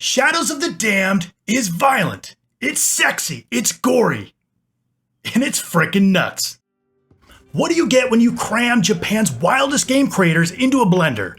Shadows of the Damned is violent, it's sexy, it's gory, and it's frickin' nuts. What do you get when you cram Japan's wildest game creators into a blender?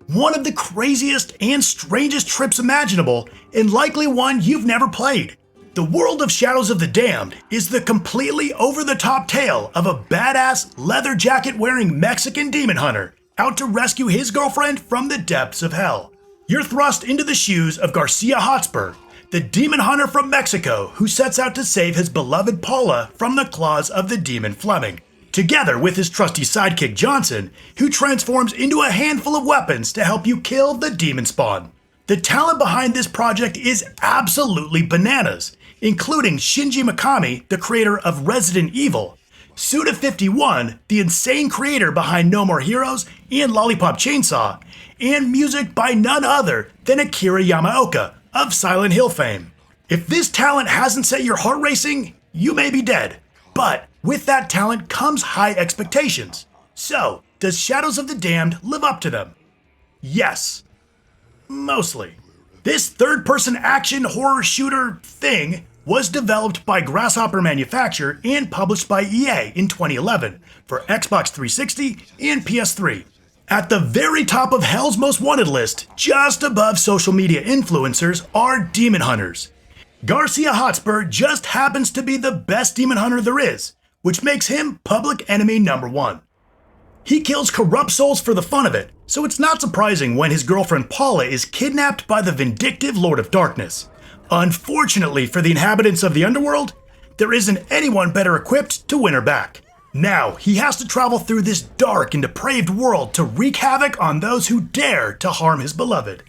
One of the craziest and strangest trips imaginable, and likely one you've never played. The world of Shadows of the Damned is the completely over-the-top tale of a badass, leather jacket-wearing Mexican demon hunter out to rescue his girlfriend from the depths of hell. You're thrust into the shoes of Garcia Hotspur, the demon hunter from Mexico who sets out to save his beloved Paula from the claws of the demon Fleming, together with his trusty sidekick Johnson, who transforms into a handful of weapons to help you kill the demon spawn. The talent behind this project is absolutely bananas, including Shinji Mikami, the creator of Resident Evil, Suda51, the insane creator behind No More Heroes and Lollipop Chainsaw, and music by none other than Akira Yamaoka of Silent Hill fame. If this talent hasn't set your heart racing, you may be dead. But with that talent comes high expectations. So, does Shadows of the Damned live up to them? Yes. Mostly. This third-person action horror shooter thing was developed by Grasshopper Manufacture and published by EA in 2011 for Xbox 360 and PS3. At the very top of Hell's Most Wanted list, just above social media influencers, are demon hunters. Garcia Hotspur just happens to be the best demon hunter there is, which makes him public enemy number one. He kills corrupt souls for the fun of it, so it's not surprising when his girlfriend Paula is kidnapped by the vindictive Lord of Darkness. Unfortunately for the inhabitants of the underworld, there isn't anyone better equipped to win her back. Now, he has to travel through this dark and depraved world to wreak havoc on those who dare to harm his beloved.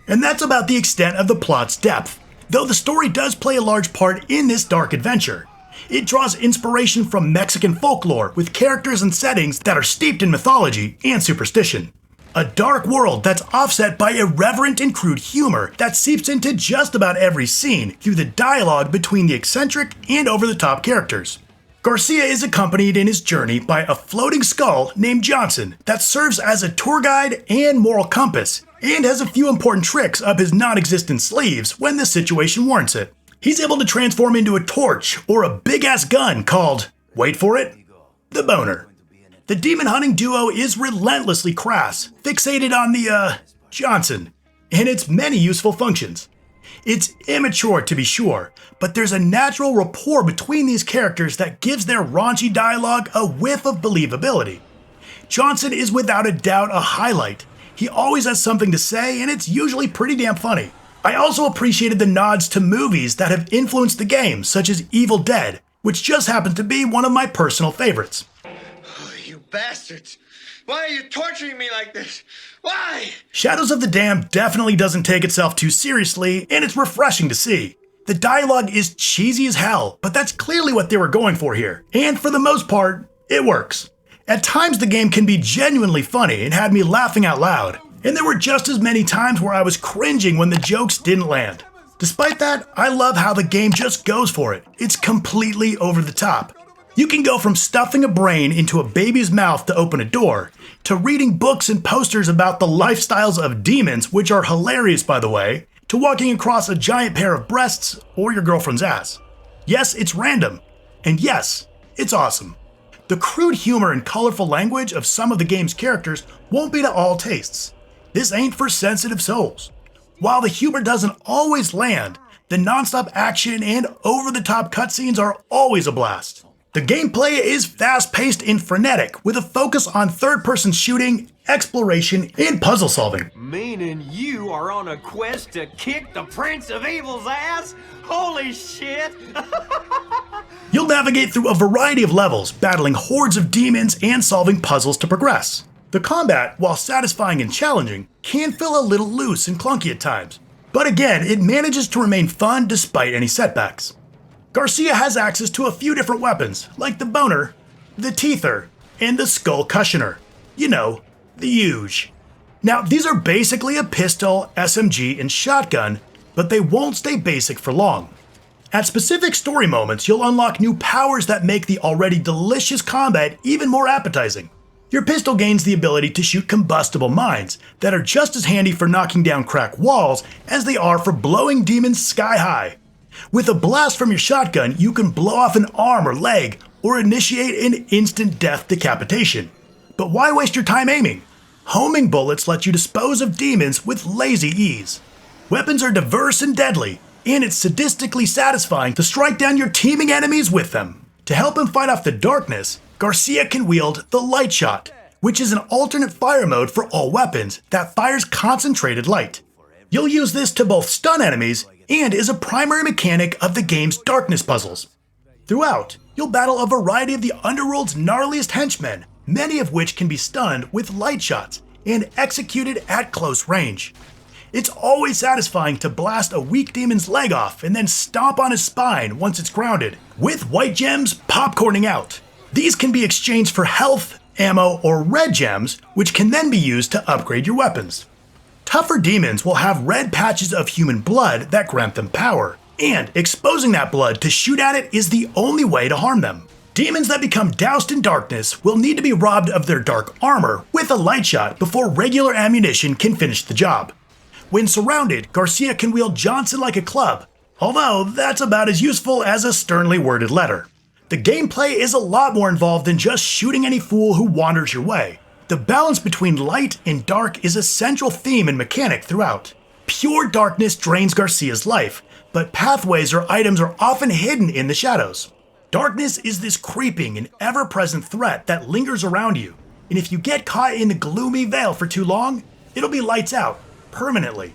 And that's about the extent of the plot's depth, though the story does play a large part in this dark adventure. It draws inspiration from Mexican folklore with characters and settings that are steeped in mythology and superstition. A dark world that's offset by irreverent and crude humor that seeps into just about every scene through the dialogue between the eccentric and over-the-top characters. Garcia is accompanied in his journey by a floating skull named Johnson that serves as a tour guide and moral compass, and has a few important tricks up his non-existent sleeves when the situation warrants it. He's able to transform into a torch or a big-ass gun called, wait for it, the Boner. The demon hunting duo is relentlessly crass, fixated on the, Johnson, and its many useful functions. It's immature to be sure, but there's a natural rapport between these characters that gives their raunchy dialogue a whiff of believability. Johnson is without a doubt a highlight. He always has something to say, and it's usually pretty damn funny. I also appreciated the nods to movies that have influenced the game, such as Evil Dead, which just happens to be one of my personal favorites. Oh, you bastards! Why are you torturing me like this? Why? Shadows of the Damned definitely doesn't take itself too seriously, and it's refreshing to see. The dialogue is cheesy as hell, but that's clearly what they were going for here, and for the most part, it works. At times the game can be genuinely funny and had me laughing out loud, and there were just as many times where I was cringing when the jokes didn't land. Despite that, I love how the game just goes for it. It's completely over the top. You can go from stuffing a brain into a baby's mouth to open a door, to reading books and posters about the lifestyles of demons, which are hilarious by the way, to walking across a giant pair of breasts or your girlfriend's ass. Yes, it's random. And yes, it's awesome. The crude humor and colorful language of some of the game's characters won't be to all tastes. This ain't for sensitive souls. While the humor doesn't always land, the non-stop action and over-the-top cutscenes are always a blast. The gameplay is fast-paced and frenetic, with a focus on third-person shooting, exploration, and puzzle solving. Meaning you are on a quest to kick the Prince of Evil's ass? Holy shit! You'll navigate through a variety of levels, battling hordes of demons and solving puzzles to progress. The combat, while satisfying and challenging, can feel a little loose and clunky at times. But again, it manages to remain fun despite any setbacks. Garcia has access to a few different weapons, like the Boner, the Teether, and the Skull Cushioner. You know, the huge. Now, these are basically a pistol, SMG, and shotgun, but they won't stay basic for long. At specific story moments, you'll unlock new powers that make the already delicious combat even more appetizing. Your pistol gains the ability to shoot combustible mines that are just as handy for knocking down crack walls as they are for blowing demons sky high. With a blast from your shotgun, you can blow off an arm or leg or initiate an instant death decapitation. But why waste your time aiming? Homing bullets let you dispose of demons with lazy ease. Weapons are diverse and deadly, and it's sadistically satisfying to strike down your teaming enemies with them. To help him fight off the darkness, Garcia can wield the Light Shot, which is an alternate fire mode for all weapons that fires concentrated light. You'll use this to both stun enemies and is a primary mechanic of the game's darkness puzzles. Throughout, you'll battle a variety of the underworld's gnarliest henchmen, many of which can be stunned with light shots and executed at close range. It's always satisfying to blast a weak demon's leg off and then stomp on his spine once it's grounded, with white gems popcorning out. These can be exchanged for health, ammo, or red gems, which can then be used to upgrade your weapons. Tougher demons will have red patches of human blood that grant them power, and exposing that blood to shoot at it is the only way to harm them. Demons that become doused in darkness will need to be robbed of their dark armor with a light shot before regular ammunition can finish the job. When surrounded, Garcia can wield Johnson like a club, although that's about as useful as a sternly worded letter. The gameplay is a lot more involved than just shooting any fool who wanders your way. The balance between light and dark is a central theme and mechanic throughout. Pure darkness drains Garcia's life, but pathways or items are often hidden in the shadows. Darkness is this creeping and ever-present threat that lingers around you, and if you get caught in the gloomy veil for too long, it'll be lights out, permanently.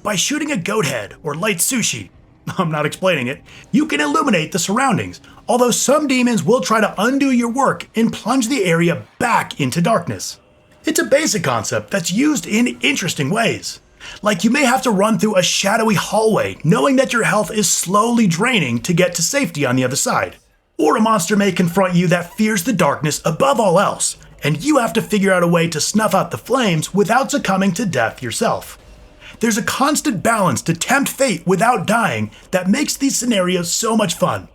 By shooting a goat head or light sushi, I'm not explaining it, you can illuminate the surroundings, although some demons will try to undo your work and plunge the area back into darkness. It's a basic concept that's used in interesting ways. Like you may have to run through a shadowy hallway knowing that your health is slowly draining to get to safety on the other side. Or a monster may confront you that fears the darkness above all else, and you have to figure out a way to snuff out the flames without succumbing to death yourself. There's a constant balance to tempt fate without dying that makes these scenarios so much fun.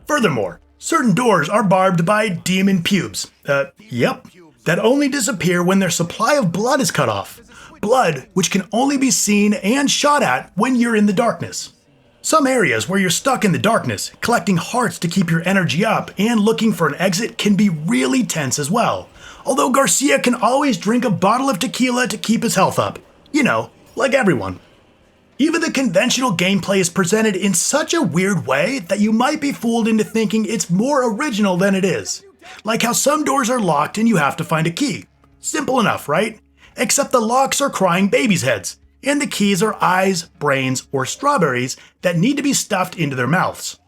Furthermore, certain doors are barbed by demon pubes. That only disappear when their supply of blood is cut off. Blood which can only be seen and shot at when you're in the darkness. Some areas where you're stuck in the darkness, collecting hearts to keep your energy up and looking for an exit can be really tense as well. Although Garcia can always drink a bottle of tequila to keep his health up. You know, like everyone. Even the conventional gameplay is presented in such a weird way that you might be fooled into thinking it's more original than it is. Like how some doors are locked and you have to find a key. Simple enough, right? Except the locks are crying babies' heads, and the keys are eyes, brains, or strawberries that need to be stuffed into their mouths.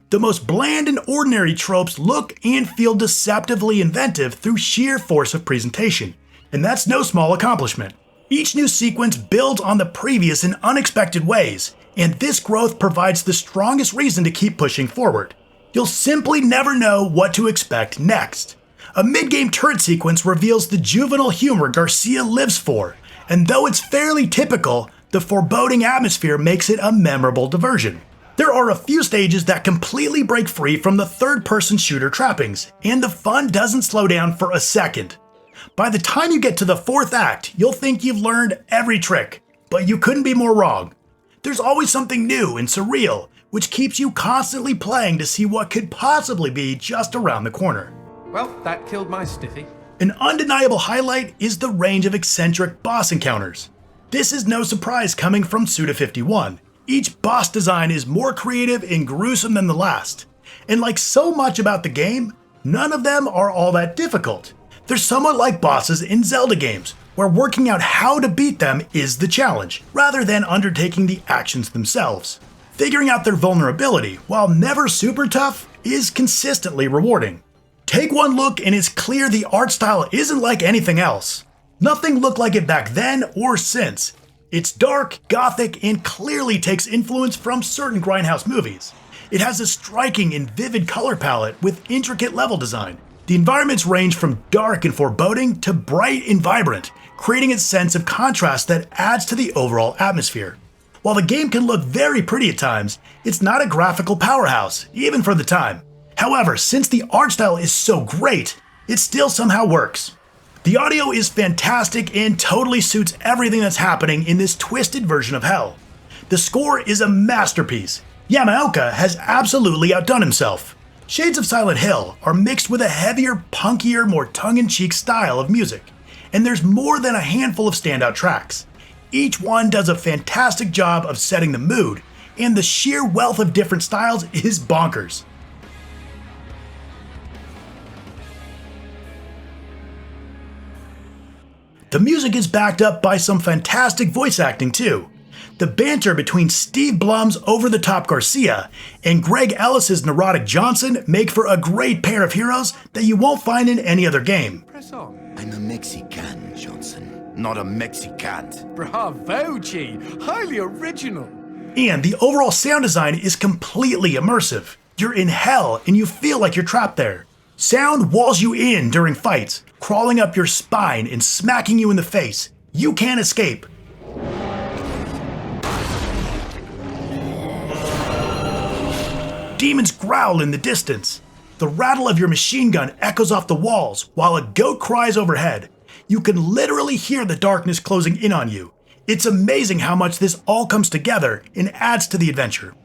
The most bland and ordinary tropes look and feel deceptively inventive through sheer force of presentation, and that's no small accomplishment. Each new sequence builds on the previous in unexpected ways, and this growth provides the strongest reason to keep pushing forward. You'll simply never know what to expect next. A mid-game turret sequence reveals the juvenile humor Garcia lives for, and though it's fairly typical, the foreboding atmosphere makes it a memorable diversion. There are a few stages that completely break free from the third-person shooter trappings, and the fun doesn't slow down for a second. By the time you get to the fourth act, you'll think you've learned every trick, but you couldn't be more wrong. There's always something new and surreal, which keeps you constantly playing to see what could possibly be just around the corner. Well, that killed my stiffy. An undeniable highlight is the range of eccentric boss encounters. This is no surprise coming from Suda51. Each boss design is more creative and gruesome than the last. And like so much about the game, none of them are all that difficult. They're somewhat like bosses in Zelda games, where working out how to beat them is the challenge, rather than undertaking the actions themselves. Figuring out their vulnerability, while never super tough, is consistently rewarding. Take one look and it's clear the art style isn't like anything else. Nothing looked like it back then or since. It's dark, gothic, and clearly takes influence from certain grindhouse movies. It has a striking and vivid color palette with intricate level design. The environments range from dark and foreboding to bright and vibrant, creating a sense of contrast that adds to the overall atmosphere. While the game can look very pretty at times, it's not a graphical powerhouse, even for the time. However, since the art style is so great, it still somehow works. The audio is fantastic and totally suits everything that's happening in this twisted version of hell. The score is a masterpiece. Yamaoka has absolutely outdone himself. Shades of Silent Hill are mixed with a heavier, punkier, more tongue-in-cheek style of music, and there's more than a handful of standout tracks. Each one does a fantastic job of setting the mood, and the sheer wealth of different styles is bonkers. The music is backed up by some fantastic voice acting too. The banter between Steve Blum's over-the-top Garcia and Greg Ellis's neurotic Johnson make for a great pair of heroes that you won't find in any other game. Press on. I'm a Mexican, Johnson, not a Mexicant. Bravo, G. Highly original. And the overall sound design is completely immersive. You're in hell and you feel like you're trapped there. Sound walls you in during fights, crawling up your spine and smacking you in the face. You can't escape. Demons growl in the distance. The rattle of your machine gun echoes off the walls while a goat cries overhead. You can literally hear the darkness closing in on you. It's amazing how much this all comes together and adds to the adventure.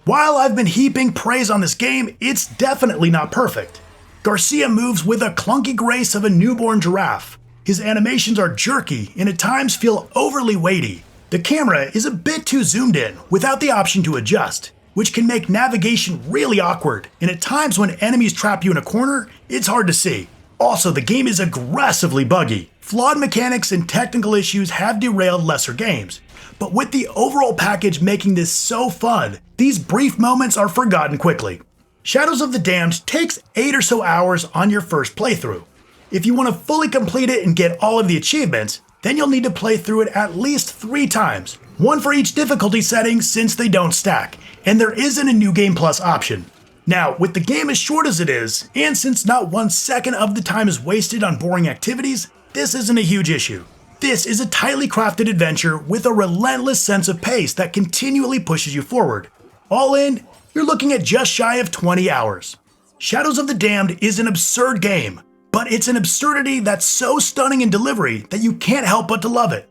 While I've been heaping praise on this game, it's definitely not perfect. Garcia moves with a clunky grace of a newborn giraffe. His animations are jerky and at times feel overly weighty. The camera is a bit too zoomed in without the option to adjust, which can make navigation really awkward, and at times when enemies trap you in a corner, it's hard to see. Also, the game is aggressively buggy. Flawed mechanics and technical issues have derailed lesser games, but with the overall package making this so fun, these brief moments are forgotten quickly. Shadows of the Damned takes 8 or so hours on your first playthrough. If you want to fully complete it and get all of the achievements, then you'll need to play through it at least 3 times, one for each difficulty setting since they don't stack, and there isn't a New Game Plus option. Now, with the game as short as it is, and since not 1 second of the time is wasted on boring activities, this isn't a huge issue. This is a tightly crafted adventure with a relentless sense of pace that continually pushes you forward. All in, you're looking at just shy of 20 hours. Shadows of the Damned is an absurd game, but it's an absurdity that's so stunning in delivery that you can't help but to love it.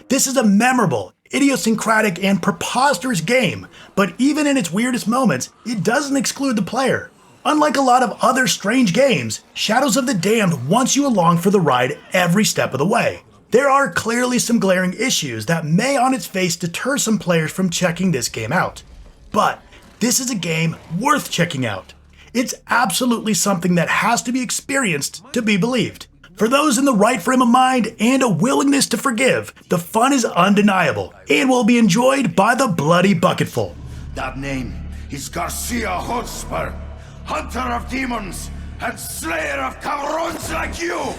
This is a memorable, idiosyncratic, and preposterous game, but even in its weirdest moments, it doesn't exclude the player. Unlike a lot of other strange games, Shadows of the Damned wants you along for the ride every step of the way. There are clearly some glaring issues that may on its face deter some players from checking this game out. But this is a game worth checking out. It's absolutely something that has to be experienced to be believed. For those in the right frame of mind and a willingness to forgive, the fun is undeniable and will be enjoyed by the bloody bucketful. That name is Garcia Hotspur, hunter of demons and slayer of cabrons like you!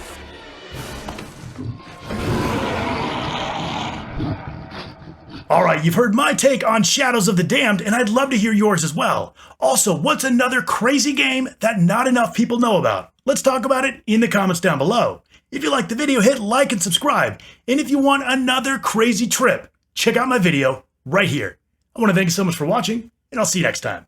Alright, you've heard my take on Shadows of the Damned, and I'd love to hear yours as well. Also, what's another crazy game that not enough people know about? Let's talk about it in the comments down below. If you liked the video, hit like and subscribe. And if you want another crazy trip, check out my video right here. I want to thank you so much for watching, and I'll see you next time.